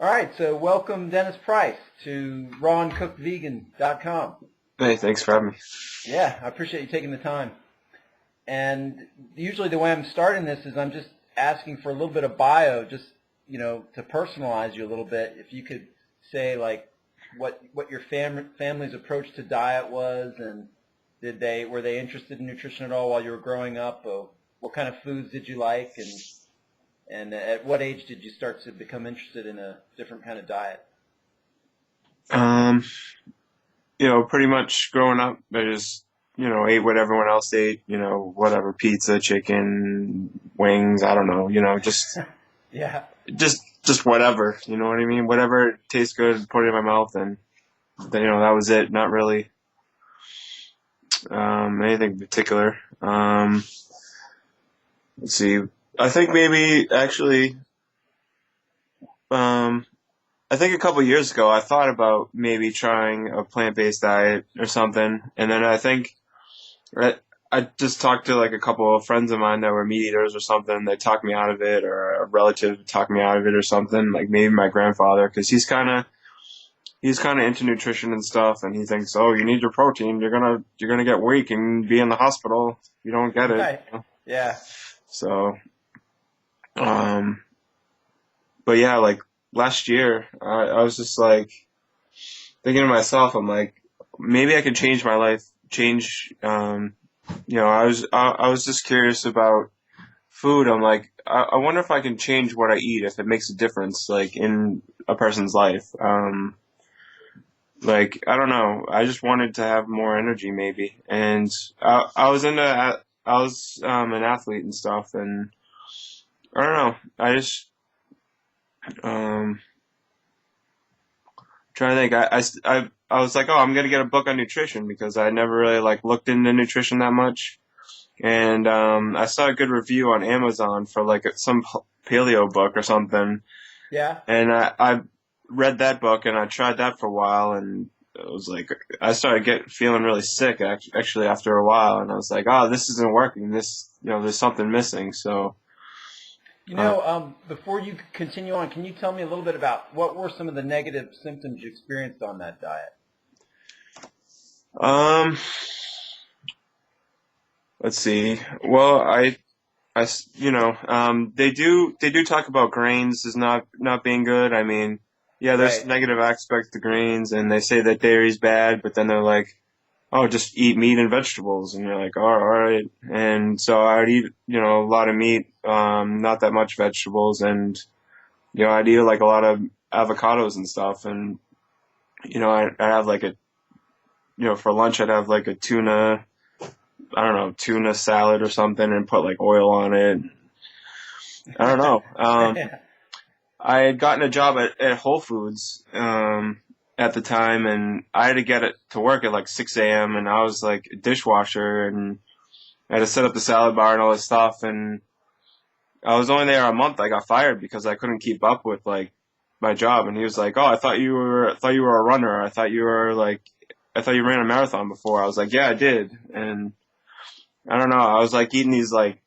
All right, so welcome Dennis Price to rawandcookedvegan.com. Hey, thanks for having me. Yeah, I appreciate you taking the time. And usually the way I'm starting this is I'm just asking for a little bit of bio, just to personalize you a little bit. If you could say like what your family's approach to diet was, and were they interested in nutrition at all while you were growing up? Or what kind of foods did you like, and at what age did you start to become interested in a different kind of diet? Um, Pretty much growing up, I just, ate what everyone else ate, whatever, pizza, chicken, wings, I don't know, Yeah. just whatever, you know what I mean? Whatever tastes good, put it in my mouth, and then, that was it. Not really, anything in particular. Let's see. I think maybe actually, um, I think a couple years ago, I thought about maybe trying a plant-based diet or something, and then I think I just talked to like a couple of friends of mine that were meat eaters or something. They talked me out of it, or a relative talked me out of it or something. Like maybe my grandfather, because he's kind of into nutrition and stuff, and he thinks, oh, you need your protein. You're gonna get weak and be in the hospital if you don't get it. Right. Yeah. So, um, but yeah, like last year, I was just like thinking to myself, I'm like, maybe I could change my life, change. I was just curious about food. I'm like, I wonder if I can change what I eat, if it makes a difference, like in a person's life. Like I don't know. I just wanted to have more energy, maybe. And I was an athlete and stuff, and I don't know. I just um trying to think. I was like, oh, I'm gonna get a book on nutrition because I never really like looked into nutrition that much. And I saw a good review on Amazon for like some paleo book or something, Yeah. and I read that book and I tried that for a while, and it was like I started feeling really sick actually after a while, and I was like, oh, this isn't working. There's something missing. So, uh, Before you continue on, can you tell me a little bit about what were some of the negative symptoms you experienced on that diet? um, let's see. Well, they do talk about grains as not being good. I mean, yeah, there's Right. negative aspects to grains, and they say that dairy's bad, but then they're like, oh, just eat meat and vegetables, and you're like, oh, all right. And so I'd eat, a lot of meat, not that much vegetables, and I'd eat like a lot of avocados and stuff, and I'd have like for lunch I'd have like a tuna, I don't know, tuna salad or something, and put like oil on it. I don't know. I had gotten a job at Whole Foods at the time, and I had to get it to work at like 6 a.m. and I was like a dishwasher, and I had to set up the salad bar and all this stuff. And I was only there a month. I got fired because I couldn't keep up with like my job. And he was like, "Oh, I thought you were a runner. I thought you ran a marathon before." I was like, "Yeah, I did." And I don't know. I was like eating these like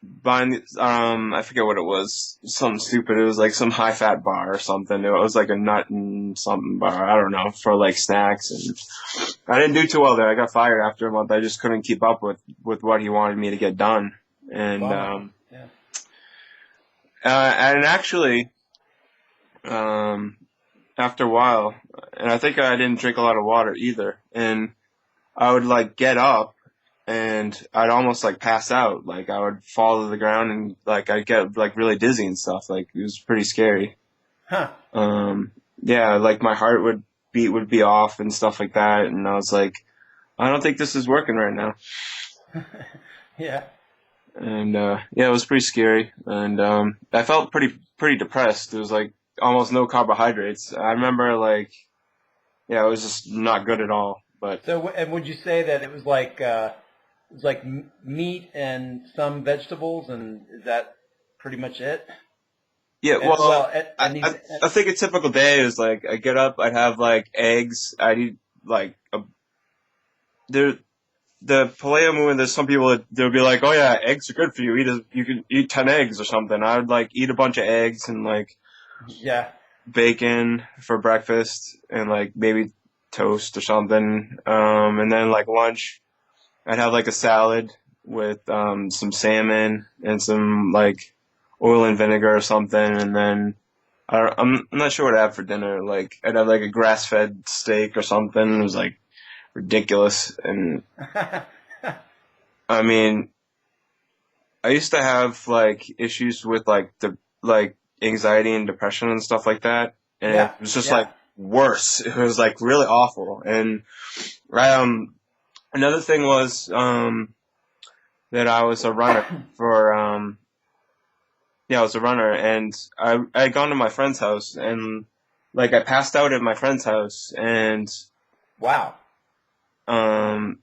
buying I forget what it was, something stupid. It was like some high fat bar or something. It was like a nut and something bar, I don't know, for like snacks. And I didn't do too well there. I got fired after a month. I just couldn't keep up with what he wanted me to get done. And Bummer. Yeah. and actually, um after a while, and I think I didn't drink a lot of water either, and I would like get up and I'd almost like pass out. Like I would fall to the ground and like I'd get like really dizzy and stuff. Like it was pretty scary. Huh. Um, yeah, like my heart would be off and stuff like that. And I was like, I don't think this is working right now. Yeah. And yeah, it was pretty scary. And I felt pretty depressed. There was like almost no carbohydrates. I remember like yeah, it was just not good at all. But So, and would you say that it was like meat and some vegetables, and is that pretty much it? yeah, And well, well, and, I, and these, I I think a typical day is like I get up, I'd have like eggs, I'd eat like there the paleo movement. There's some people that they'll be like, oh yeah, eggs are good for you. You can eat 10 eggs or something. I would like eat a bunch of eggs and like yeah, bacon for breakfast and like maybe toast or something. And then like lunch, I'd have like a salad with some salmon and some like oil and vinegar or something. And then I'm not sure what I'd have for dinner. Like I'd have like a grass-fed steak or something. It was like ridiculous. And I mean, I used to have like issues with like the like anxiety and depression and stuff like that, and Yeah, it was just like yeah. worse. It was like really awful. And um, another thing was that I was a runner for yeah, I was a runner, and I had gone to my friend's house, and like I passed out at my friend's house, and Wow. um,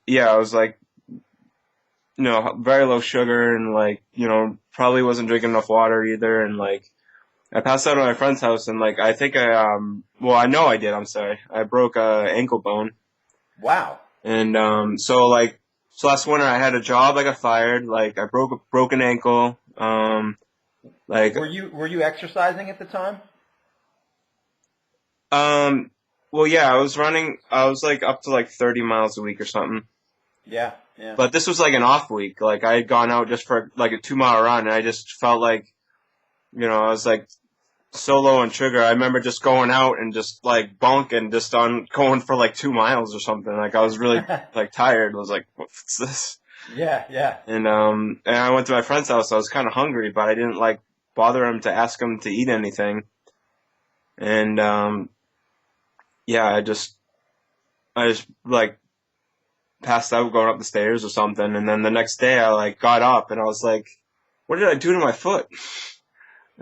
yeah, I was like very low sugar, and like probably wasn't drinking enough water either, and like I passed out at my friend's house, and like I think well, I know I did. I'm sorry, I broke a ankle bone, Wow. and so last winter I had a job. I got fired. Like I broke a broken ankle. Like Were you exercising at the time? um, well, yeah, I was running. I was like up to like 30 miles a week or something. Yeah, yeah. But this was like an off week. Like I had gone out just for like a 2 mile run, and I just felt like I was like so low on sugar. I remember just going out and just like bunking just on going for like 2 miles or something. Like I was really like tired. I was like, what's this? Yeah, yeah. And I went to my friend's house. I was kind of hungry, but I didn't like bother him to ask him to eat anything. And yeah, I just like passed out going up the stairs or something. And then the next day I like got up and I was like, what did I do to my foot? I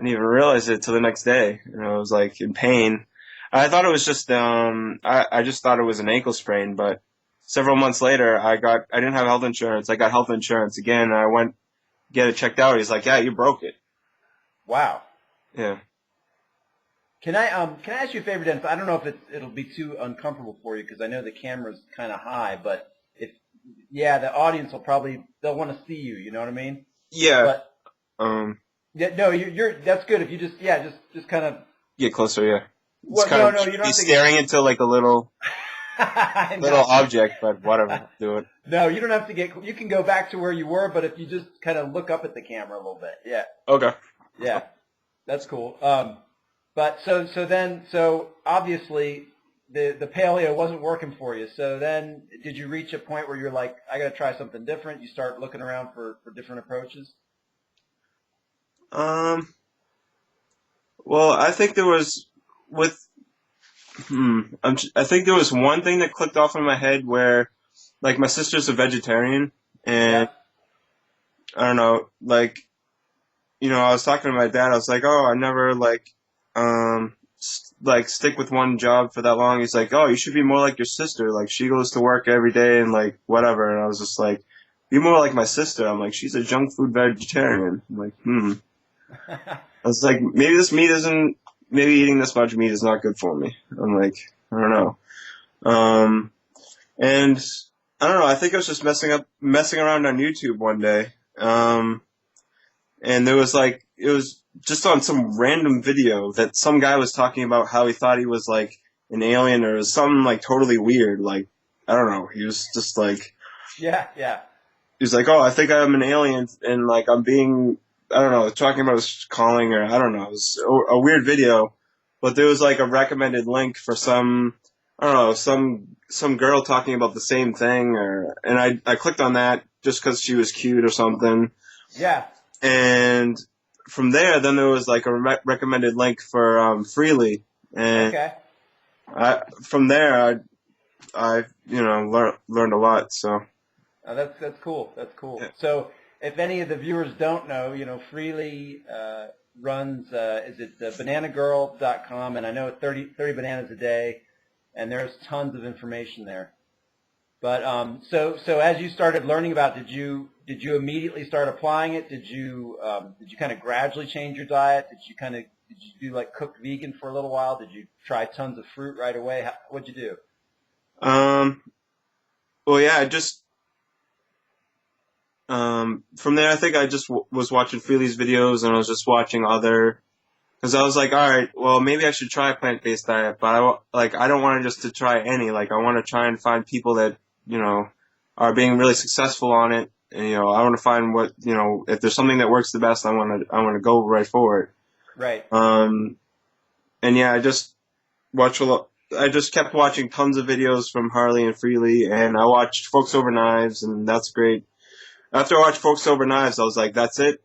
didn't even realize it till the next day. And I was like in pain. I thought it was just I just thought it was an ankle sprain, but several months later I didn't have health insurance. I got health insurance again and I went get it checked out. He's like, yeah, you broke it. Wow. Yeah. Can I ask you a favor, Dennis? I don't know if it'll be too uncomfortable for you because I know the camera's kind of high, but if yeah, the audience will probably they'll want to see you. You know what I mean? Yeah. But Um yeah, no, you're that's good. If you just kind of get closer, yeah. It's well, kind no, of no, you don't be have to get. staring into like a little No, object, but whatever. Do it. no, you don't have to get. You can go back to where you were, but if you just kind of look up at the camera a little bit, yeah, Okay. yeah, that's cool. But so obviously the paleo wasn't working for you. So then did you reach a point where you're like, I got to try something different? You start looking around for different approaches. Um well, I think there was with I think there was one thing that clicked off in my head where, like, my sister's a vegetarian, and Yeah, I don't know, like, I was talking to my dad. I was like, "Oh, I never like stick with one job for that long." He's like, "Oh, you should be more like your sister. Like, she goes to work every day and like whatever." And I was just like, "Be more like my sister." I'm like, "She's a junk food vegetarian." I'm like, hmm. I was like, maybe this meat isn't. Maybe eating this much meat is not good for me. I'm like, I don't know. Um, And I don't know. I think I was just messing around on YouTube one day, and there was like it was just on some random video that some guy was talking about how he thought he was like an alien or something like totally weird. Like I don't know. He was just like yeah, yeah, he was like, oh, I think I'm an alien, and like I'm being I don't know talking about his calling or I don't know. It was a weird video, but there was like a recommended link for some I don't know some girl talking about the same thing and I clicked on that just because she was cute or something yeah. and from there then there was like a recommended link for Freely and Okay. from there I learned a lot so Oh, that's cool. That's cool. yeah. So if any of the viewers don't know, Freely runs is it bananagirl.com, and I know 30 bananas a day, and there's tons of information there. But so as you started learning about, did you immediately start applying it? Did you kind of gradually change your diet? Did you do like cooked vegan for a little while? Did you try tons of fruit right away? What'd you do? um well yeah I just from there I think I just was watching Freely's videos and I was just watching other because I was like, all right, well, maybe I should try a plant-based diet, but I don't want to just to try any. Like, I want to try and find people that you know are being really successful on it, and I want to find what if there's something that works the best, I want to go right for it. Right. Um, and yeah, watch a lot. I just kept watching tons of videos from Harley and Freely, and I watched Folks Over Knives, and that's great. After I watched Folks Over Knives, I was like, that's it.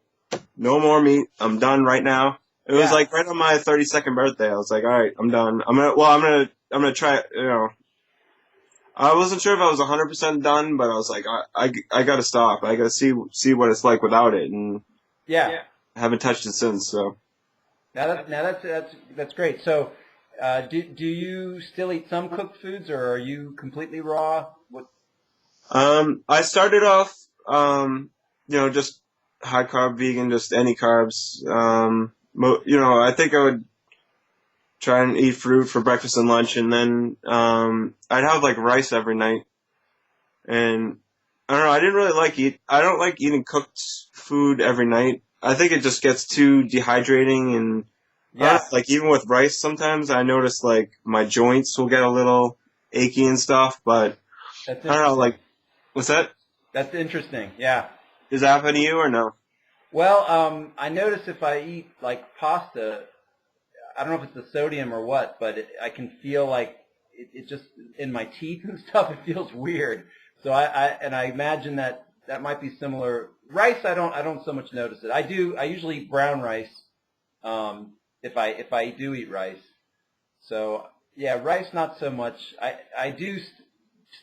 No more meat. I'm done right now. It was Yeah. like right on my 32nd birthday. I was like, all right, I'm done. I'm gonna try. I wasn't sure if I was 100% done, but I was like, I gotta stop. I gotta see what it's like without it, and Yeah. Yeah. I haven't touched it since. So, Now that's great. So, do you still eat some cooked foods, or are you completely raw? What? I started off, just high carb vegan, just any carbs. I think I would try and eat fruit for breakfast and lunch, and then I'd have like rice every night. And I don't know, I don't like eating cooked food every night. I think it just gets too dehydrating, and I don't know, Yeah. like even with rice, sometimes I notice like my joints will get a little achy and stuff. But That's I don't know, interesting. like what's that? That's interesting. Yeah. Does that happen to you or no? Well, I notice if I eat like pasta, I don't know if it's the sodium or what, but I can feel like it just in my teeth and stuff. It feels weird. So I imagine that might be similar. Rice, I don't so much notice it. I do. I usually eat brown rice if I do eat rice. So yeah, rice not so much. I do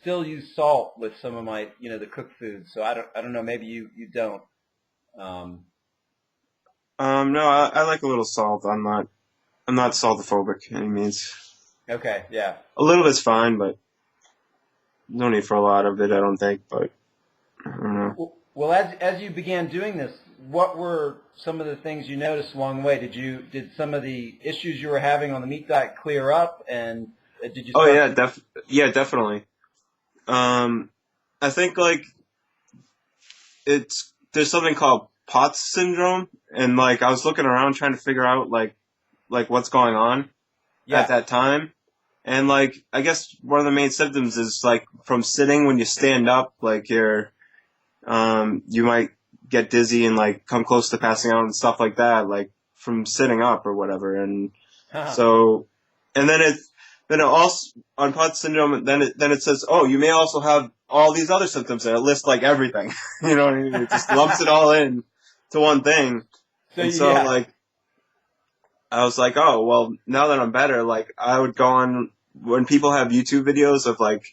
still use salt with some of my the cooked foods. So I don't know. Maybe you don't. Um, No, I like a little salt. I'm not saltophobic any means. okay. Yeah. A little bit's fine, but no need for a lot of it, I don't think. But I don't know. Well, as you began doing this, what were some of the things you noticed along the way? Did some of the issues you were having on the meat diet clear up, and did you Oh start yeah, to? yeah, definitely. Um, I think like there's something called POTS syndrome, and like I was looking around trying to figure out like what's going on at Yeah. that time. And like I guess one of the main symptoms is like from sitting when you stand up, like you might get dizzy and like come close to passing out and stuff like that, like from sitting up or whatever. And so, and then it also on POTS syndrome, then it says, oh, you may also have all these other symptoms, and it lists like everything. You know what I mean? It just lumps it all in to one thing. So And so yeah. like I was like, oh well, now that I'm better, like I would go on when people have YouTube videos of like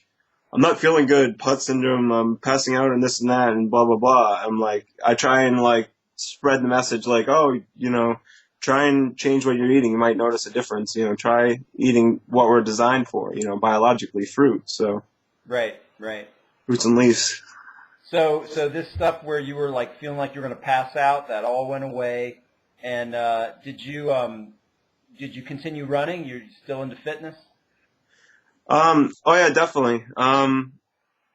I'm not feeling good, POTS syndrome, I'm passing out and this and that and blah blah blah. I'm like I try and like spread the message like, oh, try and change what you're eating. You might notice a difference. Try eating what we're designed for, biologically, fruit. So Right. Right. fruits and leaves. So this stuff where you were like feeling like you were going to pass out, that all went away, and did you continue running? You're still into fitness? Oh yeah, definitely.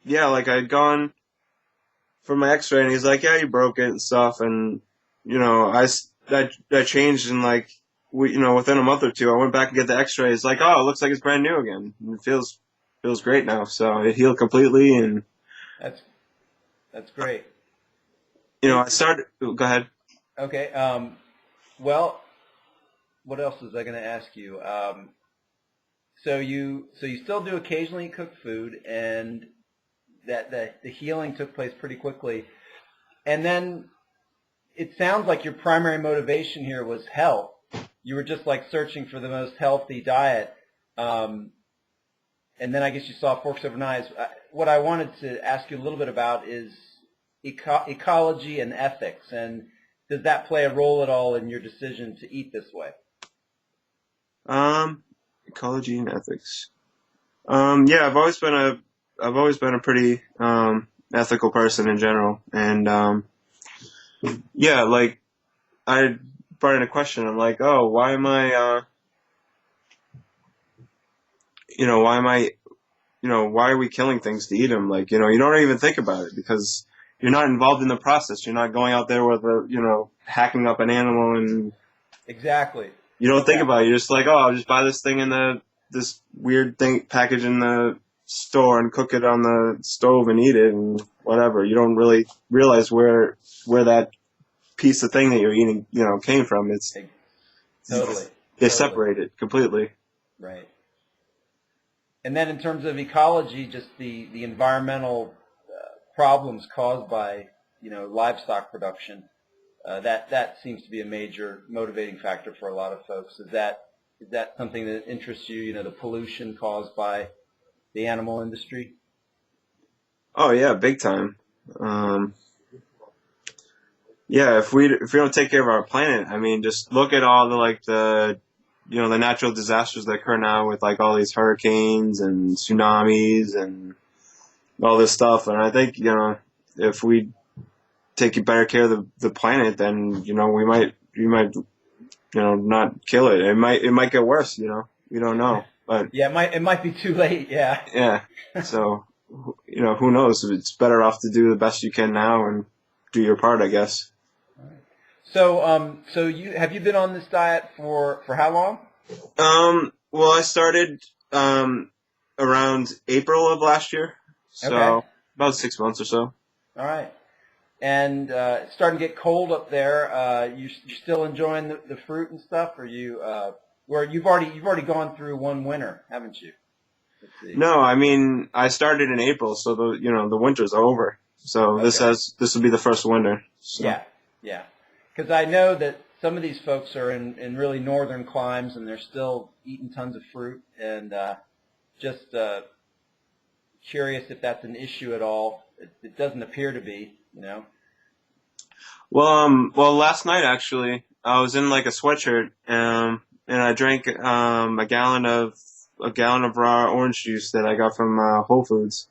Yeah, like I'd gone for my X-ray, and he's like, "Yeah, you broke it and stuff." And that changed in like within a month or two. I went back and get the X-ray. It's like, oh, it looks like it's brand new again. And it feels great now. So it healed completely, and That's that's great. I It, started. Go ahead. okay. Well, what else was I going to ask you? So you still do occasionally cook food, and that the healing took place pretty quickly. And then it sounds like your primary motivation here was health. You were just like searching for the most healthy diet, um, and then I guess you saw Forks Over Knives. What I wanted to ask you a little bit about is ecology and ethics, and does that play a role at all in your decision to eat this way? Um, Ecology and ethics. Yeah, I've always been a pretty ethical person in general, and yeah, like I brought in a question. I'm like, oh, why am I, why are we killing things to eat them? Like, you don't even think about it because you're not involved in the process. You're not going out there with hacking up an animal and Exactly. You don't think Okay. about it. You're just like, oh, I'll just buy this thing in this weird thing package in the store and cook it on the stove and eat it and whatever. You don't really realize where that piece of thing that you're eating, came from. Ex- Totally. It's they Totally. separate it completely. Right. And then in terms of ecology, just the environmental problems caused by livestock production, that seems to be a major motivating factor for a lot of folks. Is that something that interests you? The pollution caused by the animal industry. Oh yeah, big time. Um, yeah, if we don't take care of our planet, I mean, just look at all the natural disasters that occur now with like all these hurricanes and tsunamis and all this stuff. And I think if we take better care of the planet, then we might not kill it. It might get worse. We don't know. But Yeah, it might be too late. Yeah. yeah, so who knows? It's better off to do the best you can now and do your part, I guess. So have you been on this diet for how long? Well, I started around April of last year, Okay. so about 6 months or so. All right. And it's starting to get cold up there. You still enjoying the fruit and stuff? Or where you've already gone through one winter, haven't you? Let's see. No, I mean I started in April, so the winter's over. So Okay. this will be the first winter. So Yeah. Yeah. Because I know that some of these folks are in really northern climes and they're still eating tons of fruit and just curious if that's an issue at all. It doesn't appear to be. well, last night actually I was in like a sweatshirt, and I drank a gallon of raw orange juice that I got from Whole Foods,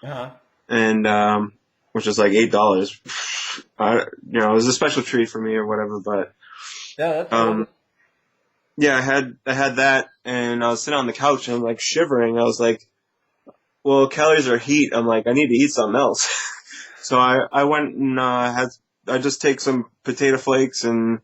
Uh-huh. and which is like $8. It was a special treat for me or whatever. But Yeah, that's cool. um, yeah, I had that, and I was sitting on the couch and I'm like shivering. I was like, well, calories are heat. I'm like, I need to eat something else. So I went and I just take some potato flakes and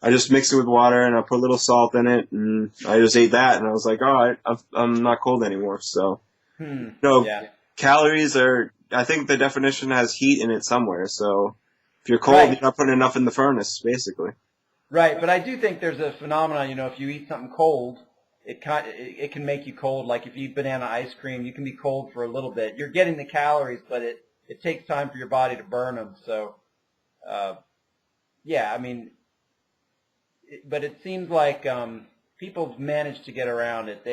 I just mix it with water and I put a little salt in it and I just ate that and I was like, all right, I'm not cold anymore. So no, Yeah. calories are. I think the definition has heat in it somewhere. So if you're cold, you're Right. not putting enough in the furnace, basically. Right. But I do think there's a phenomenon. If you eat something cold, it can make you cold. Like if you eat banana ice cream, you can be cold for a little bit. You're getting the calories, but it takes time for your body to burn them. So uh, yeah, I mean, but it seems like people manage to get around it.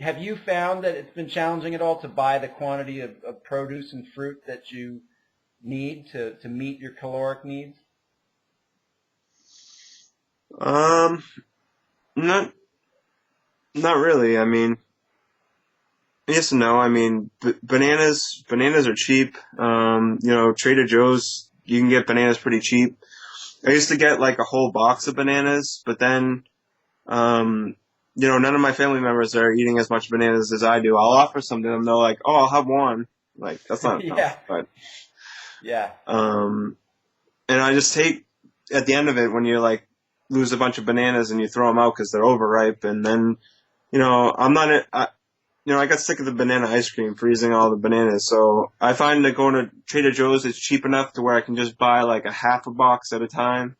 Have you found that it's been challenging at all to buy the quantity of produce and fruit that you need to meet your caloric needs? Um, not not really. I mean, yes and no. I mean, bananas are cheap. Trader Joe's you can get bananas pretty cheap. I used to get like a whole box of bananas, but then um, none of my family members are eating as much bananas as I do. I'll offer some to them. They're like, "Oh, I'll have one." Like that's not enough. Yeah, But yeah, um, and I just hate at the end of it when you like lose a bunch of bananas and you throw them out because they're overripe, and then I'm not. I got sick of the banana ice cream, freezing all the bananas. So I find that going to Trader Joe's is cheap enough to where I can just buy like a half a box at a time.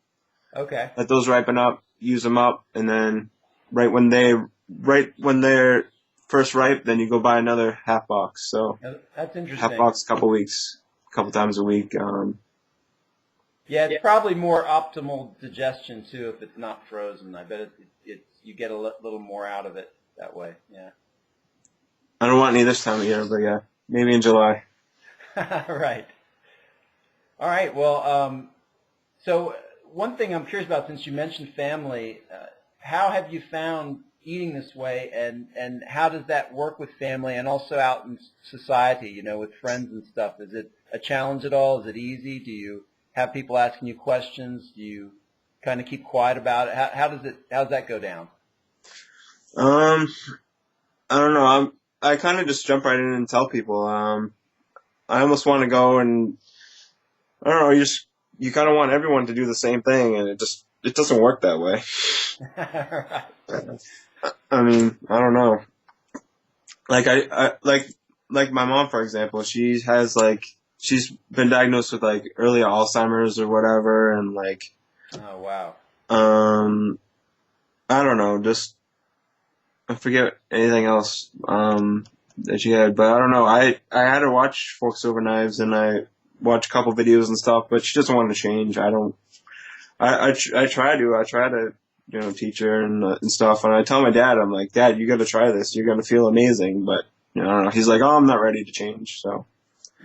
okay. Let those ripen up, use them up, and then right when they right when they're first ripe, then you go buy another half box. So That's half interesting. box, a couple weeks, a couple times a week. Yeah, it's probably more optimal digestion too if it's not frozen. I bet you get a little more out of it that way. Yeah. I don't want any this time of year, but yeah, maybe in July. Right. All right. Well, so one thing I'm curious about, since you mentioned family, how have you found eating this way, and how does that work with family and also out in society? With friends and stuff. Is it a challenge at all? Is it easy? Do you have people asking you questions? Do you kind of keep quiet about it? How does that go down? Um, I don't know. I kind of just jump right in and tell people. I almost want to go and I don't know. You kind of want everyone to do the same thing, and it just it doesn't work that way. Right. I mean, I don't know. Like like my mom, for example, she has like she's been diagnosed with like early Alzheimer's or whatever, and like Oh wow. um I don't know, just I forget anything else that she had, but I don't know. I had her watch Forks Over Knives, and I watched a couple videos and stuff, but she doesn't want to change. I don't. I try to teach her and stuff, and I tell my dad, I'm like, Dad, you got to try this. You're gonna feel amazing, but I don't know. He's like, oh, I'm not ready to change. So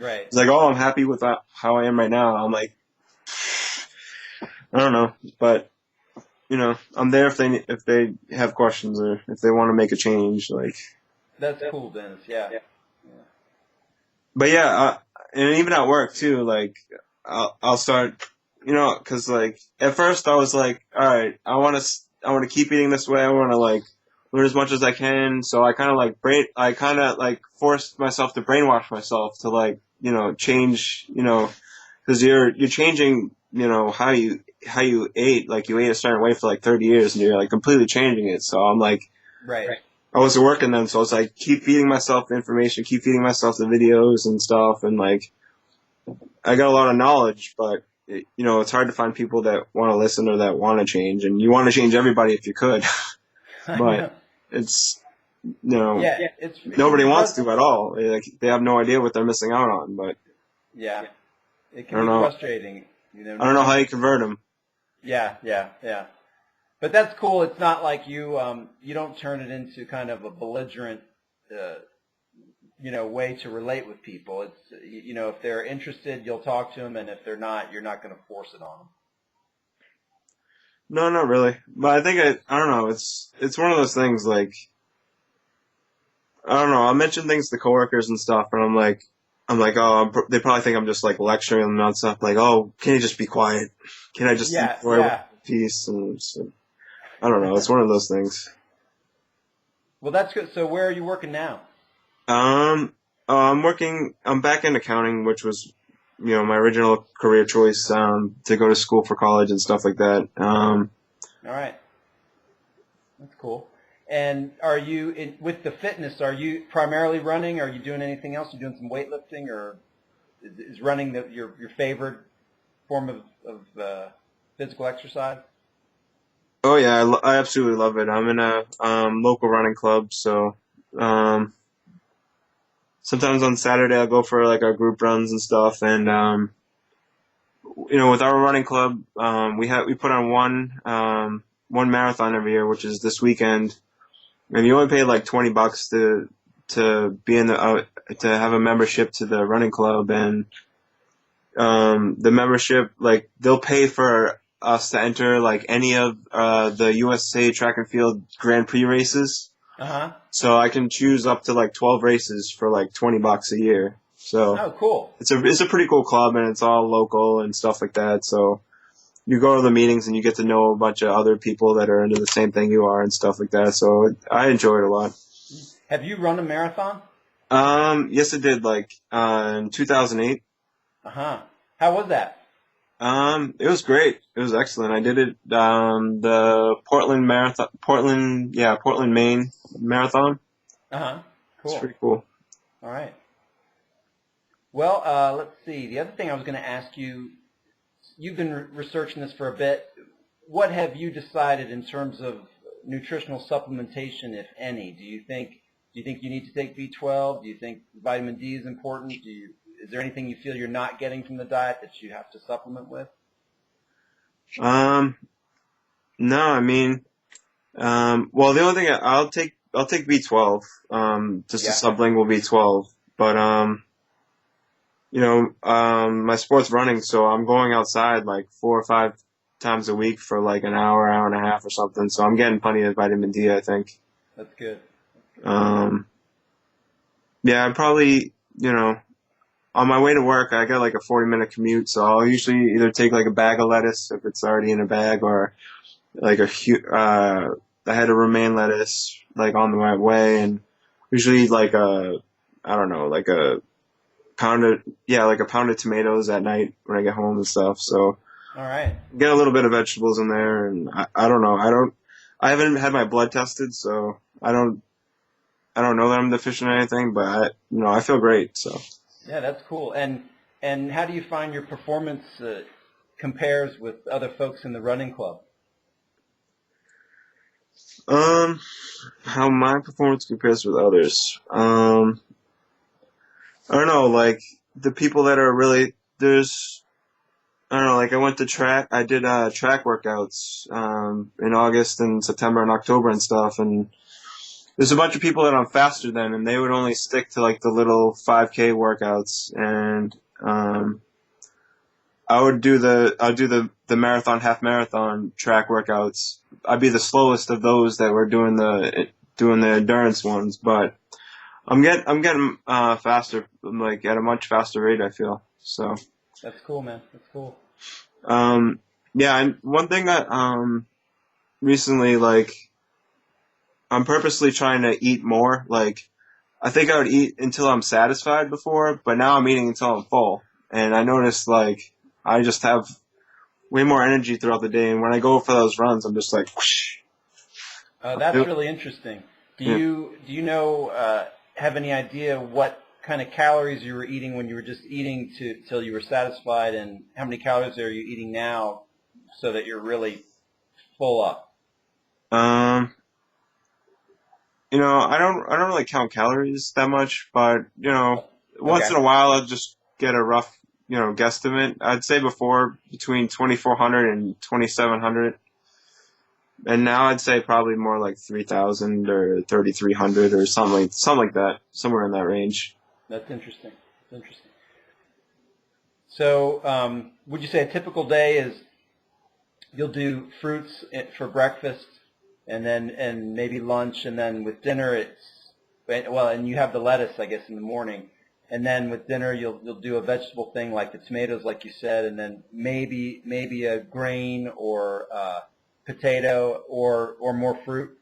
Right. he's like, oh, I'm happy with how I am right now. I'm like, I don't know, but I'm there if they have questions or if they want to make a change, like. That's cool, Dennis. Yeah. Yeah. But yeah, and even at work too, like I'll start, because like at first I was like, all right, I want to keep eating this way. I want to like learn as much as I can. So I kind of like forced myself to brainwash myself to like change, because you're changing, how you ate. Like you ate a certain way for like 30 years, and you're like completely changing it. So I'm like. Right. I wasn't working then, so I was like, keep feeding myself the information, keep feeding myself the videos and stuff, and like, I got a lot of knowledge, but it's hard to find people that want to listen or that want to change, and you want to change everybody if you could, I but know. it's, Yeah. It can nobody be wants to at all. Like, they have no idea what they're missing out on, but Yeah. It I can don't be know, frustrating. I No don't know how one. you convert them. Yeah. Yeah. Yeah. But that's cool. It's not like you don't turn it into kind of a belligerent uh, way to relate with people. It's if they're interested, you'll talk to them, and if they're not, you're not going to force it on them. No, not really, but I think I don't know, it's one of those things like, I don't know. I'll mention things to coworkers and stuff, and I'm like, oh, they probably think I'm just like lecturing them nonstop. Like, oh, can you just be quiet? Can I just Yeah, enjoy yeah. peace? And so, I don't know. It's one of those things. Well, that's good. So where are you working now? Um, I'm working. I'm back in accounting, which was, my original career choice. To go to school for college and stuff like that. All right, that's cool. And are you with the fitness? Are you primarily running? Are you doing anything else? Are you doing some weightlifting, or is running your favorite form of physical exercise? Oh yeah, I absolutely love it. I'm in a local running club, so um, sometimes on Saturday I'll go for like our group runs and stuff, and with our running club, we put on one marathon every year, which is this weekend, and you only pay like $20 to be in the to have a membership to the running club, and the membership, like, they'll pay for us to enter like any of the USA Track and Field Grand Prix races. Uh huh. So I can choose up to like 12 races for like $20 a year. So Oh, cool. it's a pretty cool club, and it's all local and stuff like that. So you go to the meetings and you get to know a bunch of other people that are into the same thing you are and stuff like that. So I enjoy it a lot. Have you run a marathon? Yes, I did, like, in 2008. Uh huh. How was that? It was great. It was excellent. I did it, the Portland Marathon, Portland, Maine Marathon. Uh huh. It's Cool. pretty cool. All right. Well, let's see. The other thing I was going to ask you, you've been researching this for a bit. What have you decided in terms of nutritional supplementation, if any? Do you think you need to take B12? Do you think vitamin D is important? Is there anything you feel you're not getting from the diet that you have to supplement with? Um, no, I mean, well, the only thing I'll take B12, just a Yeah. sublingual B12, but my sport's running, so I'm going outside like 4 or 5 times a week for like an hour, hour and a half or something. So I'm getting plenty of vitamin D, I think. That's good. Um, yeah, I'm probably, on my way to work, I got like a 40-minute commute, so I'll usually either take like a bag of lettuce if it's already in a bag, or like a head of romaine lettuce like on the right way, and usually like I don't know, like a pound of tomatoes at night when I get home and stuff. So All right. Get a little bit of vegetables in there, and I don't know. I haven't had my blood tested, so I don't know that I'm deficient in anything, but I feel great. So, Yeah, that's cool. And how do you find your performance compares with other folks in the running club? um, how my performance compares with others. I don't know, like the people that are really there's I don't know, like I went to track. I did track workouts in August and September and October and stuff, and there's a bunch of people that I'm faster than, and they would only stick to like the little 5K workouts, and I'd do the marathon, half marathon track workouts. I'd be the slowest of those that were doing the endurance ones, but I'm getting faster, like at a much faster rate. I feel so. That's cool, man. That's cool. Um, yeah, and one thing that recently, like, I'm purposely trying to eat more. Like, I think I would eat until I'm satisfied before, but now I'm eating until I'm full. And I noticed, like, I just have way more energy throughout the day. And when I go for those runs, I'm just like, whoosh. That's really interesting. Yeah. Do you know have any idea what kind of calories you were eating when you were just eating to till you were satisfied, and how many calories are you eating now so that you're really full up? Um, I don't really count calories that much, but once Okay. in a while I'll just get a rough, guesstimate. I'd say before between 2,400 and 2,700, and now I'd say probably more like 3,000 or 3,300 or something like that, somewhere in that range. That's interesting. That's interesting. So, would you say a typical day is you'll do fruits for breakfast, and maybe lunch, and then with dinner and you have the lettuce, I guess, in the morning, and then with dinner you'll do a vegetable thing like the tomatoes, like you said, and then maybe a grain or potato or more fruit.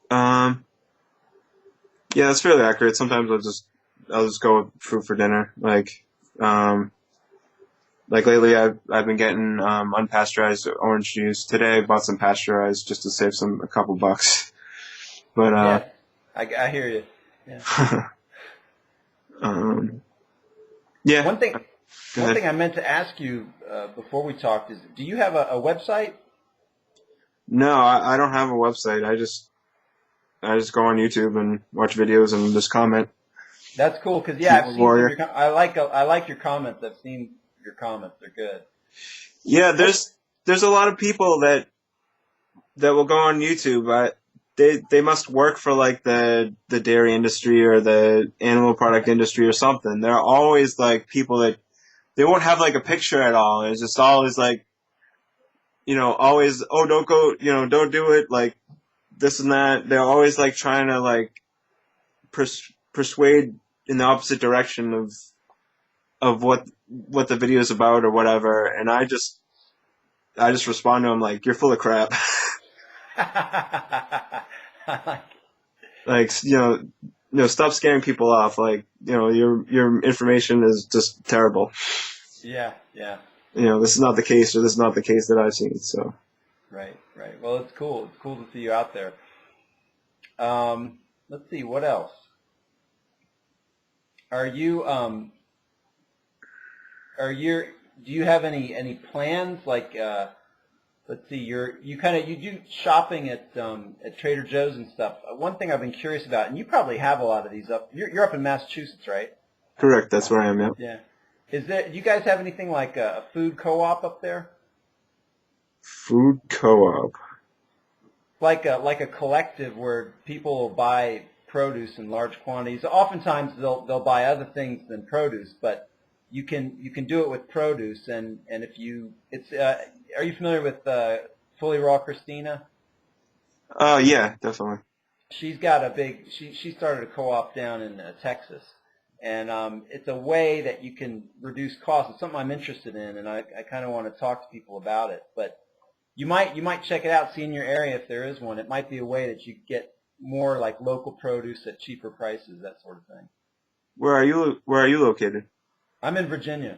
Um, yeah, that's fairly accurate. Sometimes I'll just go with fruit for dinner. Um, like lately I've been getting unpasteurized orange juice. Today I bought some pasteurized just to save a couple bucks. But Yeah, I hear you. Yeah. um, yeah. One thing Go one ahead. thing I meant to ask you before we talked is, do you have a website? No, I don't have a website. I just go on YouTube and watch videos and just comment. That's cool because yeah, I've Keyboard seen some of warrior. your. I like your comments. I've seen your comments. They're good. Yeah, What? there's a lot of people that will go on YouTube. They must work for like the dairy industry or the animal product industry or something. They're always like people that they won't have like a picture at all. It's just always like always, oh, don't go, don't do it, like this and that. They're always like trying to like persuade in the opposite direction of what the video is about or whatever. And I just respond to them like, you're full of crap. I like. Like, stop scaring people off. Like, your information is just terrible. Yeah, yeah. This is not the case, or this is not the case that I've seen. So, Right, right. Well, it's cool. It's cool to see you out there. Let's see. What else? Are you are you do you have any plans like let's see, you do shopping at Trader Joe's and stuff. One thing I've been curious about, and you probably have a lot of these up. You're up in Massachusetts, right? correct. That's where I am. Yeah. Yeah. Do you guys have anything like a food co-op up there? Food co-op. Like a collective where people will buy produce in large quantities. Oftentimes they'll buy other things than produce, but you can do it with produce, and if you it's are you familiar with Fully Raw Christina? Yeah, definitely. She's got she started a co-op down in Texas, and it's a way that you can reduce costs. It's something I'm interested in, and I kind of want to talk to people about it. But you might check it out, see in your area if there is one. It might be a way that you get more like local produce at cheaper prices, that sort of thing. Where are you located? I'm in Virginia.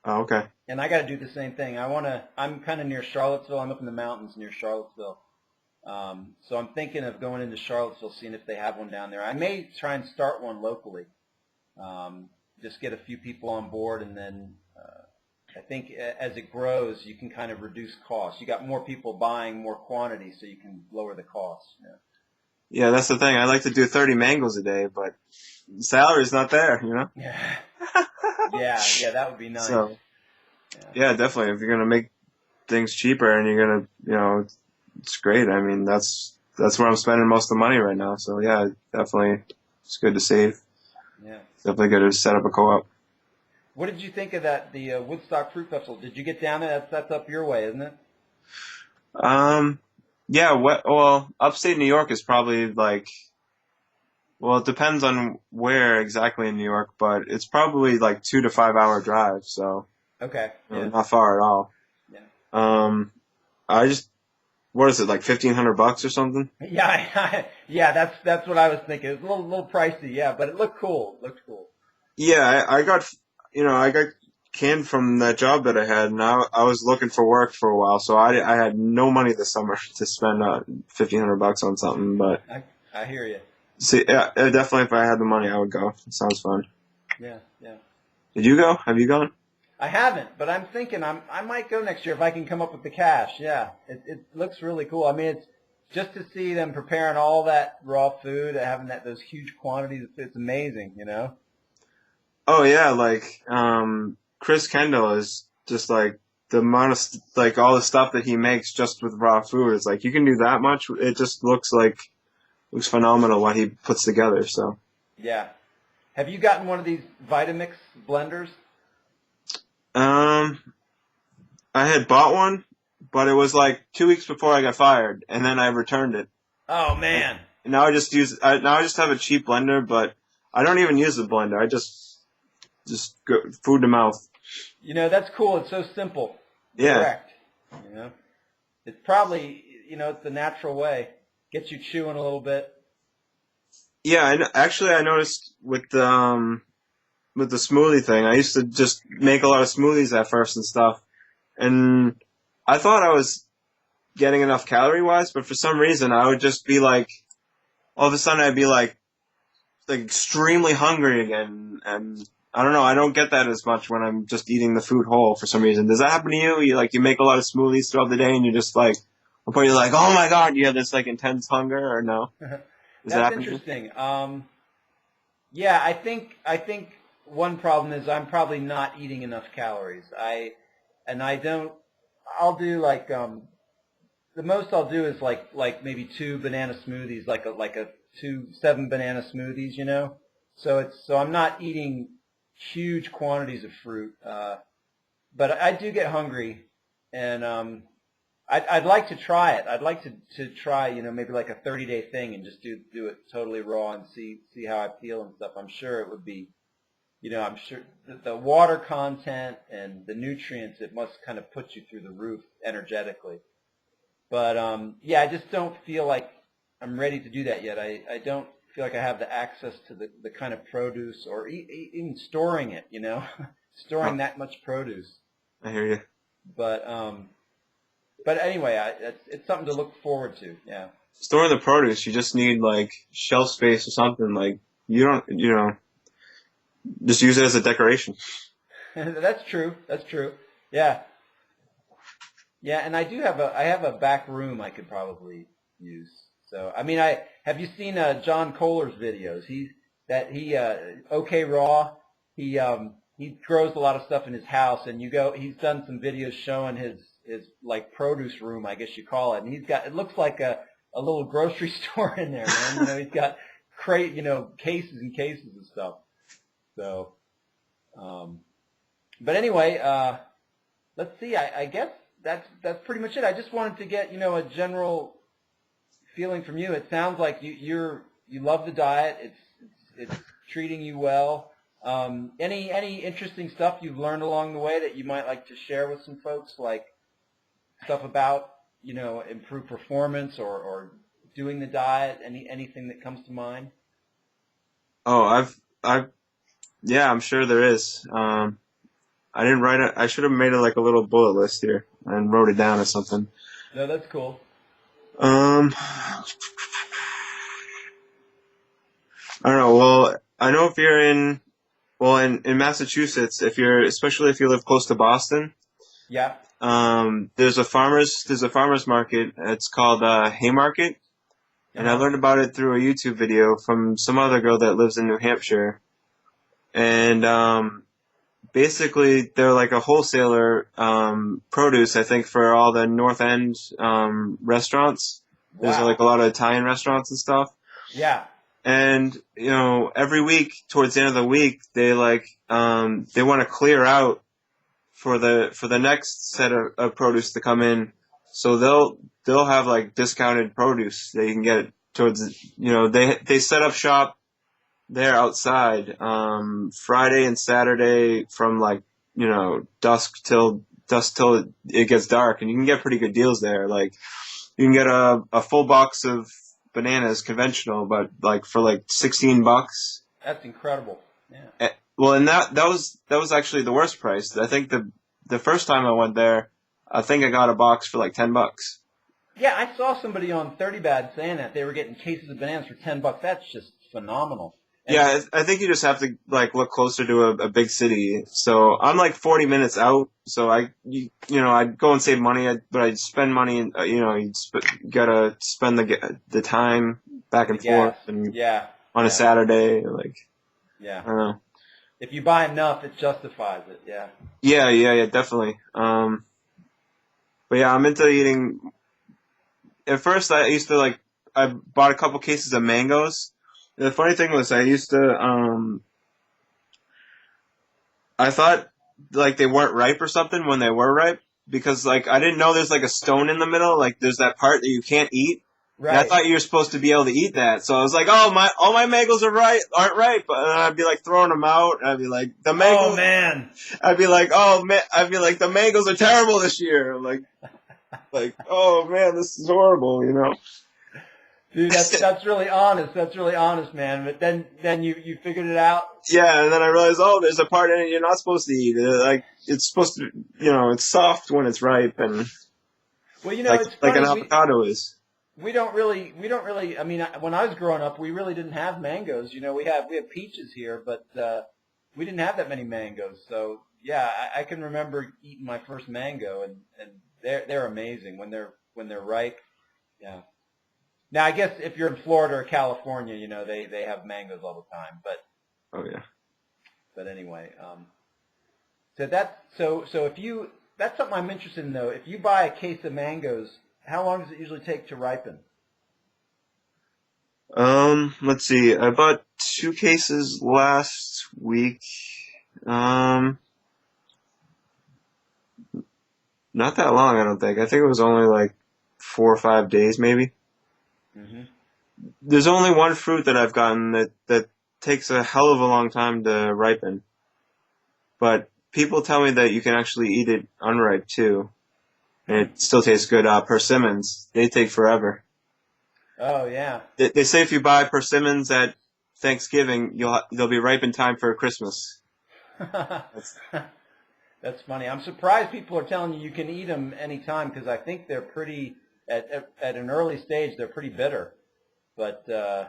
Oh, okay. And I got to do the same thing. I'm kind of near Charlottesville. I'm up in the mountains near Charlottesville. So I'm thinking of going into Charlottesville, seeing if they have one down there. I may try and start one locally. Um, just get a few people on board, and then I think as it grows, you can kind of reduce costs. You got more people buying more quantity, so you can lower the costs. Yeah, that's the thing. I like to do 30 mangoes a day, but the salary's not there, you know? Yeah, yeah, that would be nice. So, Yeah, yeah, definitely. If you're gonna make things cheaper and you're gonna, it's great. I mean, that's where I'm spending most of the money right now. So yeah, definitely, it's good to save. yeah. Definitely good to set up a co-op. What did you think of that? The Woodstock Fruit Festival. Did you get down there? That's up your way, isn't it? Um, yeah, well, upstate New York is probably like, well, it depends on where exactly in New York, but it's probably like 2 to 5 hour drive, so Okay. Yeah. not far at all. Yeah. Um, I just, what is it, like $1,500 or something? Yeah. Yeah. That's what I was thinking. It was a little pricey. Yeah, but it looked cool. It looked cool. Yeah, I got canned from that job that I had, and I was looking for work for a while, so I had no money this summer to spend $1,500 on something. But I hear you. see, yeah, definitely, if I had the money, I would go. It sounds fun. Yeah. Yeah. Did you go? Have you gone? I haven't, but I'm thinking I might go next year if I can come up with the cash. Yeah. It looks really cool. I mean, it's just to see them preparing all that raw food, having those huge quantities. It's amazing. Oh yeah, like Chris Kendall is just like the amount of like all the stuff that he makes just with raw food. It's like you can do that much. It just looks phenomenal what he puts together. So. Yeah. Have you gotten one of these Vitamix blenders? Um, I had bought one, but it was like 2 weeks before I got fired, and then I returned it. Oh And man. now now I just have a cheap blender, but I don't even use the blender. I just go food to mouth. That's cool. It's so simple, Yeah, direct. You know, it's probably it's the natural way. Gets you chewing a little bit. yeah. Actually, I noticed with the smoothie thing. I used to just make a lot of smoothies at first and stuff, and I thought I was getting enough calorie wise, but for some reason I would just be like, all of a sudden I'd be like extremely hungry again, and I don't know. I don't get that as much when I'm just eating the food whole for some reason. Does that happen to you? You make a lot of smoothies throughout the day, and you're just like, one point you're like, oh my god, you have this like intense hunger, or no? Does that That's happen to you? interesting. Yeah, I think one problem is I'm probably not eating enough calories. I don't. I'll do like the most I'll do is like maybe two banana smoothies, like a two 7 banana smoothies. So I'm not eating huge quantities of fruit. But I do get hungry, and I'd like to try it. I'd like to try, maybe like a 30-day thing and just do it totally raw and see how I feel and stuff. I'm sure it would be, I'm sure the water content and the nutrients, it must kind of put you through the roof energetically. But yeah, I just don't feel like I'm ready to do that yet. I don't feel like I have the access to the kind of produce or even storing it, Oh, storing that much produce. I hear you. But anyway, it's something to look forward to. Yeah, Storing the produce, you just need like shelf space or something. Like you don't, just use it as a decoration. that's true. That's true. Yeah, yeah, and I have a back room I could probably use. So I mean, have you seen John Kohler's videos? He OK Raw. He grows a lot of stuff in his house, and he's done some videos showing his like produce room, I guess you call it, and it looks like a little grocery store in there, man. He's got cases and cases of stuff. So, um, but anyway, let's see. I guess that's pretty much it. I just wanted to get a general feeling from you. It sounds like you love the diet. It's treating you well. Any interesting stuff you've learned along the way that you might like to share with some folks, like stuff about improved performance or doing the diet? Anything that comes to mind? Oh, yeah, I'm sure there is. I didn't write it. I should have made it like a little bullet list here and wrote it down or something. No, that's cool. I don't know. Well, I know if you're in Massachusetts, if you're, especially if you live close to Boston, Yeah. there's a farmer's market. It's called, Haymarket. Uh And I huh. learned about it through a YouTube video from some other girl that lives in New Hampshire. And, basically they're like a wholesaler, produce, I think, for all the North End, restaurants. There's like Wow. a lot of Italian restaurants and stuff. Yeah. And, every week towards the end of the week, they want to clear out for the next set of produce to come in. So they'll have like discounted produce that you can get towards, they set up shop there outside, Friday and Saturday from like, dusk till it gets dark, and you can get pretty good deals there. Like you can get a full box of bananas conventional, but like for like $16. That's incredible. Yeah. Well, and that was actually the worst price. I think the first time I went there, I think I got a box for like $10. Yeah, I saw somebody on 30 Bad saying that they were getting cases of bananas for $10. That's just phenomenal. And Yeah, I think you just have to like look closer to a big city. So I'm like 40 minutes out. So I'd go and save money, but I'd spend money, and gotta spend the time back the and forth, gas. and Yeah. on a Yeah. Saturday, like Yeah. I don't know. If you buy enough, it justifies it. Yeah. Yeah, yeah, yeah, definitely. But yeah, I'm into eating. At first, I bought a couple cases of mangoes. The funny thing was, I thought like they weren't ripe or something when they were ripe, because like I didn't know there's like a stone in the middle, like there's that part that you can't eat, and I Right. thought you were supposed to be able to eat that. So I was like, oh, my all my mangoes aren't ripe, and I'd be like throwing them out, and I'd be like Oh man. I'd be like, oh man, I'd be like, the mangoes are terrible this year, like oh man, this is horrible. Dude, that's really honest. That's really honest, man. But then you figured it out. Yeah, and then I realized, oh, there's a part in it you're not supposed to eat. Like it's supposed to, it's soft when it's ripe, and Well, like it's like an funny. avocado is. We don't really. I mean, when I was growing up, we really didn't have mangoes. We have peaches here, but we didn't have that many mangoes. So yeah, I can remember eating my first mango, and they're amazing when they're ripe. Yeah. Now I guess if you're in Florida or California, they have mangoes all the time. Oh yeah. But anyway, so if you that's something I'm interested in though. If you buy a case of mangoes, how long does it usually take to ripen? Let's see. I bought 2 cases last week. Um, Not that long, I don't think. I think it was only like 4 or 5 days, maybe. Hmm. There's only one fruit that I've gotten that takes a hell of a long time to ripen, but people tell me that you can actually eat it unripe too, and Hmm. it still tastes good. Persimmons, they take forever. Oh yeah. They say if you buy persimmons at Thanksgiving, they'll be ripe in time for Christmas. That's, That's funny. I'm surprised people are telling you can eat them anytime because I think they're pretty at an early stage. They're pretty bitter, but oh,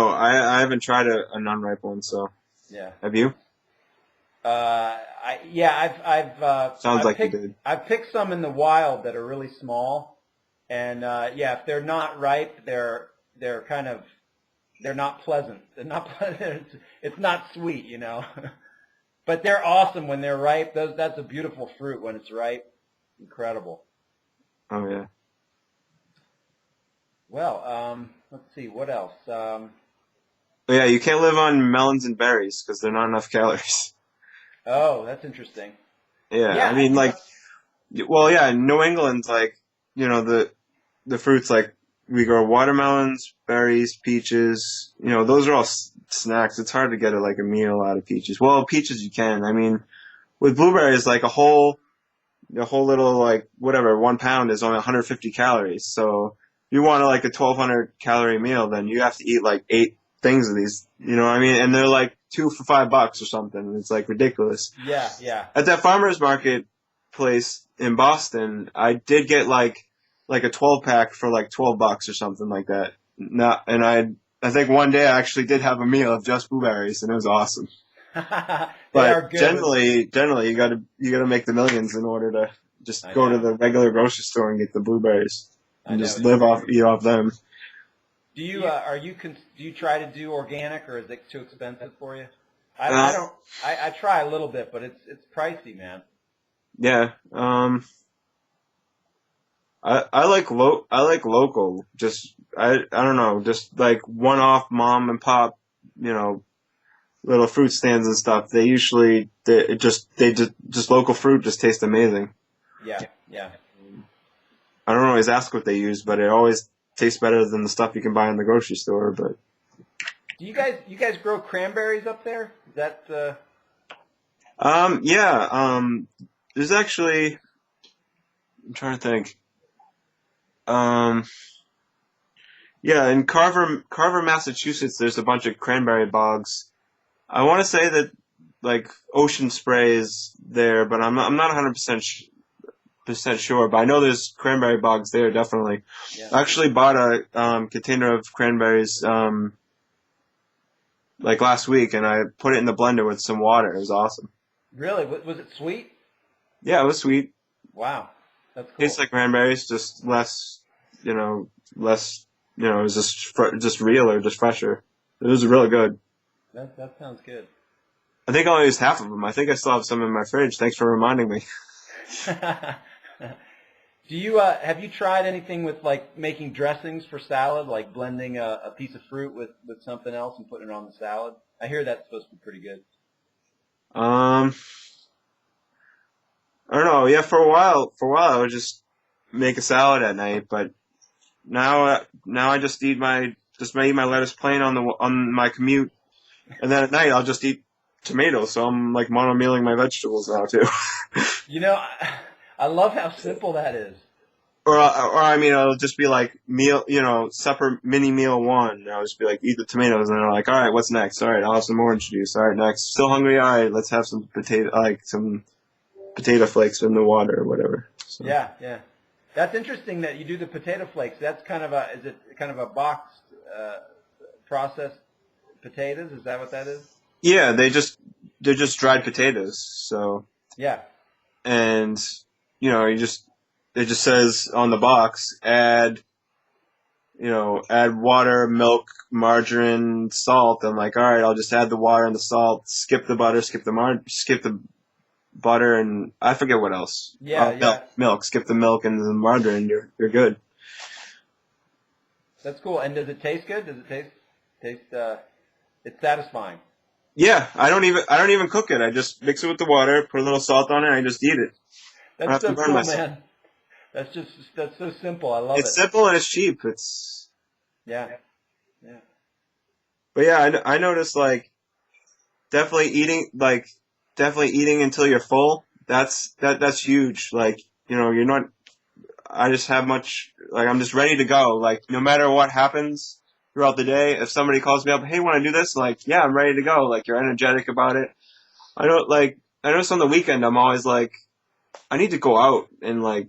I haven't tried a non-ripe one, so yeah. have you? I've Sounds like you picked did. I've picked some in the wild that are really small, and yeah, if they're not ripe, they're kind of they're not pleasant. They're not pleasant. It's not sweet. But they're awesome when they're ripe. That's a beautiful fruit when it's ripe. Incredible. Oh yeah. Well, let's see what else. But yeah, you can't live on melons and berries because they're not enough calories. Oh, that's interesting. Yeah, I Yeah, mean, like, well, yeah, in New England, like, the fruits, like, we grow watermelons, berries, peaches. Those are all snacks. It's hard to get like a meal out of peaches. Well, peaches you can. I mean, with blueberries, like a whole little like whatever 1 pound is only 150 calories. So if you want like a 1,200 calorie meal, then you have to eat like things of these. You know what I mean? And they're like two for $5 or something. It's like ridiculous. Yeah, yeah. At that farmers market place in Boston, I did get like a 12 pack for like $12 or something like that. Not, and I think one day I actually did have a meal of just blueberries, and it was awesome. They are But good. generally, you gotta make the millions in order to just I go to know. the regular grocery store and get the blueberries I and know. just It's crazy. eat off them. Do you do you try to do organic, or is it too expensive for you? I Uh, don't. I try a little bit, but it's pricey, man. yeah. I like local. Just I don't know. Just like one off mom and pop, you know, little fruit stands and stuff. They just local fruit just tastes amazing. Yeah, yeah. I don't always ask what they use, but it always tastes better than the stuff you can buy in the grocery store. But Do you guys grow cranberries up there? Is that yeah, there's actually I'm trying to think. Um, yeah, in Carver, Massachusetts, there's a bunch of cranberry bogs. I want to say that like Ocean Spray is there, but I'm not 100% sure. But I know there's cranberry bogs there definitely. yeah? I actually bought a container of cranberries like last week, and I put it in the blender with some water. It was awesome. Really? Was it sweet? Yeah, it was sweet. Wow, that's Tastes cool. like cranberries, just you know, less, it was just realer, just fresher. It was really good. That sounds good. I think I only used half of them. I think I still have some in my fridge. Thanks for reminding me. Do you have you tried anything with like making dressings for salad, like blending a piece of fruit with something else and putting it on the salad? I hear that's supposed to be pretty good. Um, I don't know. Yeah, for a while, I would just make a salad at night, but now I just eat my lettuce plain on my commute, and then at night I'll just eat tomatoes. So I'm like mono-mealing my vegetables now too. You know, I love how simple that is. Or I mean, it'll just be like meal, supper mini meal one. I'll just be like, eat the tomatoes, and they're like, all right, what's next? All right, I'll have some orange juice. All right, next. Still hungry? All right, let's have some potato flakes in the water or whatever. So Yeah, yeah. That's interesting that you do the potato flakes. That's kind of is it kind of a boxed processed potatoes? Is that what that is? yeah, they're just dried potatoes. So Yeah. and you just it just says on the box add water, milk, margarine, salt. I'm like, all right, I'll just add the water and the salt, skip the butter, skip the butter, and I forget what else. Yeah, yeah. Milk. Skip the milk and the margarine. You're good. That's cool. And does it taste good? Does it taste it's satisfying. Yeah, I don't even cook it. I just mix it with the water, put a little salt on it, and I just eat it. I don't That's have to so burn cool, myself. man. That's so simple. I love It's it. simple and it's cheap. Yeah. Yeah. But yeah, I noticed definitely eating like definitely eating until you're full. That's huge. You're not. I just have much like I'm just ready to go. Like no matter what happens throughout the day, if somebody calls me up, hey, want to do this? Like yeah, I'm ready to go. Like you're energetic about it. I don't like. I notice on the weekend I'm always like I need to go out and like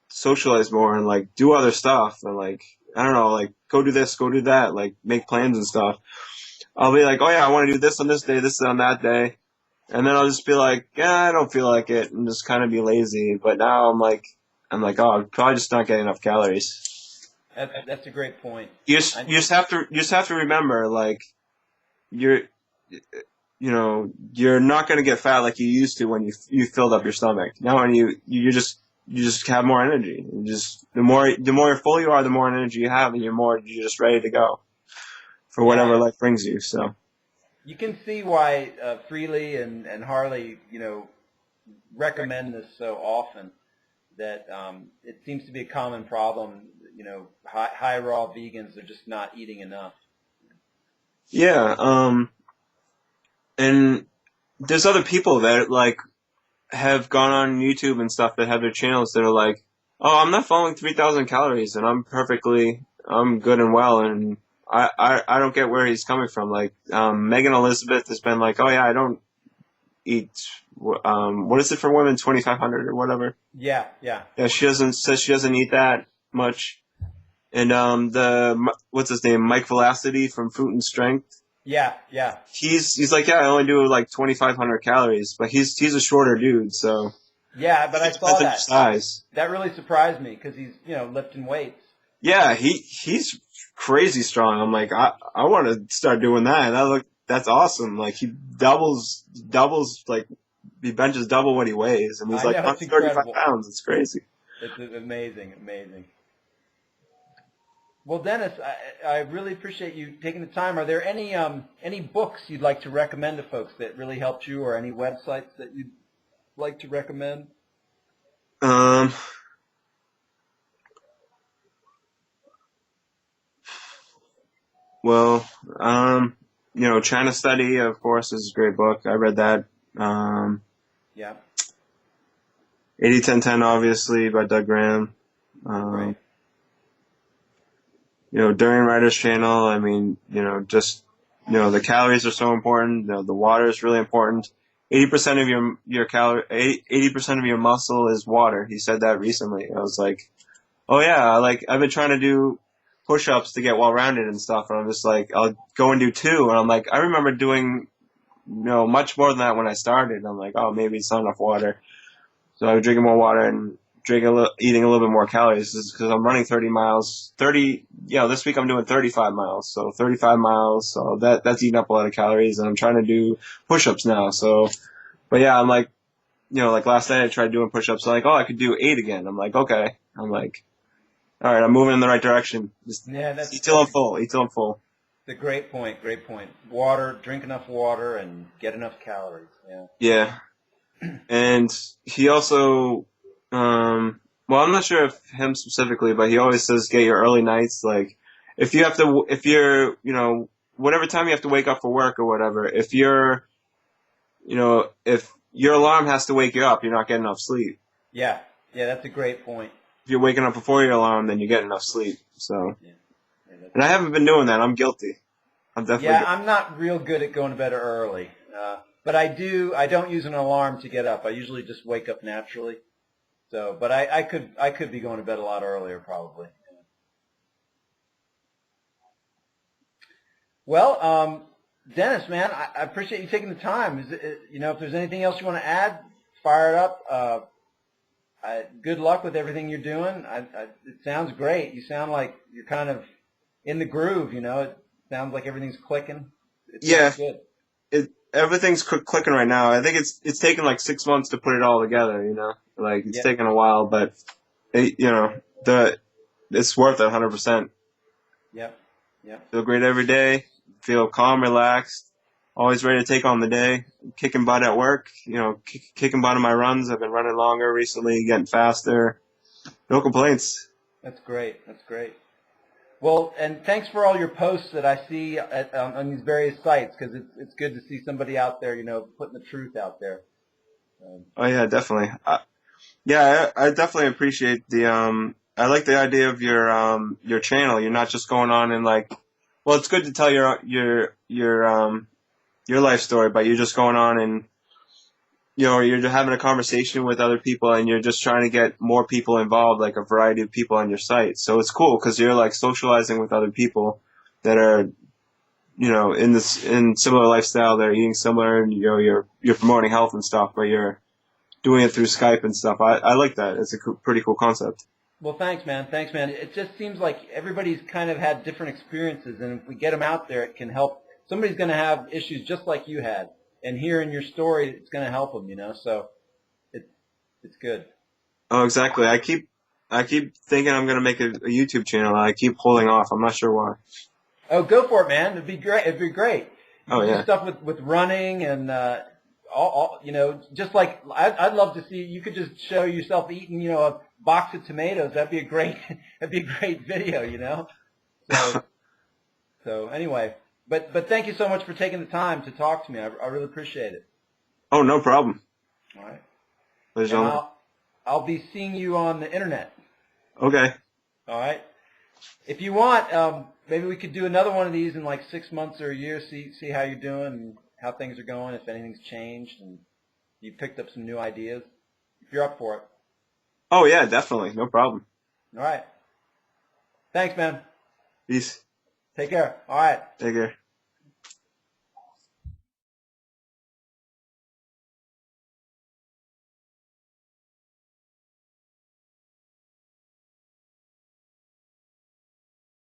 socialize more and like do other stuff and like I don't know like go do this, go do that, like make plans and stuff. I'll be like, oh yeah, I want to do this on this day, this on that day, and then I'll just be like, yeah, I don't feel like it, and just kind of be lazy. But now I'm like, oh, I'm probably just not getting enough calories. That's a great point. I You just have to remember like you're you're not gonna get fat like you used to when you filled up your stomach. Now when you just have more energy. The more full you are, the more energy you have, and you're just ready to go for whatever yeah, life brings you. So. you can see why Freely and Harley, recommend this so often. That it seems to be a common problem. High raw vegans are just not eating enough. Yeah, and there's other people that like have gone on YouTube and stuff that have their channels that are like, oh, I'm not following 3,000 calories and I'm good and well and I don't get where he's coming from. Like, Megan Elizabeth has been like, oh yeah, I don't eat, what is it for women, 2,500 or whatever. Yeah, yeah, Yeah, says she doesn't eat that much. And what's his name, Mike Velocity from Fruit and Strength. yeah, yeah. He's like, yeah, I only do like 2,500 calories, but he's a shorter dude, so Yeah, I but think I it depends saw on your that. size. That really surprised me because he's, lifting weights. Yeah, he's crazy strong. I'm like, I want to start doing that. That's awesome. Like doubles like he benches double what he weighs, and he's I like know, it's 135 incredible. pounds. It's crazy. It's amazing, amazing. Well, Dennis, I really appreciate you taking the time. Are there any books you'd like to recommend to folks that really helped you, or any websites that you'd like to recommend? Um, well, China Study, of course, is a great book. I read that. Um, Yeah, 80-10-10, obviously, by Doug Graham. great. Um, during Writer's Channel, I mean, the calories are so important. The water is really important. 80% of your 80% of your muscle is water. He said that recently. I was like, oh yeah, like I've been trying to do push-ups to get well-rounded and stuff, and I'm just like, I'll go and do two, and I'm like, I remember doing, much more than that when I started. I'm like, oh, maybe it's not enough water. So I was drinking more water and eating a little bit more calories because I'm running 30 miles. This week I'm doing 35 miles. So 35 miles. So that's eating up a lot of calories. And I'm trying to do push-ups now. So, but yeah, I'm like, like last night I tried doing push-ups. Like, oh, I could do 8 again. I'm like, okay. I'm like, all right, I'm moving in the right direction. Just Yeah, eat till I'm full. Eat till I'm full. a great point. Great point. Water, drink enough water, and get enough calories. Yeah. Yeah. And he also, well, I'm not sure if him specifically, but he always says get your early nights. Like, if you're, whatever time you have to wake up for work or whatever, if your alarm has to wake you up, you're not getting enough sleep. Yeah, yeah, that's a great point. If you're waking up before your alarm, then you get enough sleep. So, Yeah, yeah, and I haven't been doing that. I'm guilty. I'm definitely yeah, guilty. I'm not real good at going to bed early, but I do. I don't use an alarm to get up. I usually just wake up naturally. So, but I could be going to bed a lot earlier probably. Well, Dennis, man, I appreciate you taking the time. If there's anything else you want to add, fire it up. Good luck with everything you're doing. It sounds great. You sound like you're kind of in the groove. It sounds like everything's clicking. It Yeah, sounds good. everything's clicking right now. I think it's taken like 6 months to put it all together. Like it's Yeah. taken a while, but the it's worth it 100%. Yep. Yep. Feel great every day. Feel calm, relaxed, always ready to take on the day. Kicking butt at work. Kicking butt in my runs. I've been running longer recently, getting faster. No complaints. That's great. That's great. Well, and thanks for all your posts that I see on these various sites because it's good to see somebody out there, putting the truth out there. Oh yeah, definitely. Yeah, I definitely appreciate I like the idea of your channel. You're not just going on and like, well, it's good to tell your life story, but you're just going on and you're just having a conversation with other people and you're just trying to get more people involved, like a variety of people on your site. So it's cool because you're like socializing with other people that are in similar lifestyle. They're eating similar, and you're promoting health and stuff, but you're doing it through Skype and stuff. I like that. It's a pretty cool concept. Well, thanks, man. Thanks, man. It just seems like everybody's kind of had different experiences, and if we get them out there, it can help. Somebody's going to have issues just like you had, and hearing your story, it's going to help them, So it's good. Oh, exactly. I keep thinking I'm gonna make a YouTube channel. I keep holding off. I'm not sure why. Oh, go for it, man. It'd be great. It'd be great. You Oh could do yeah. stuff with running and just like I'd love to see. You could just show yourself eating, a box of tomatoes. That'd be a great. That'd be a great video. So so anyway, but thank you so much for taking the time to talk to me. I really appreciate it. Oh, no problem. All right, Ladies and and gentlemen. I'll be seeing you on the internet. Okay. All right. If you want, maybe we could do another one of these in like 6 months or a year. See how you're doing and how things are going. If anything's changed and you picked up some new ideas. If you're up for it. Oh yeah, definitely, no problem. All right. Thanks, man. Peace. Take care. All right. Take care.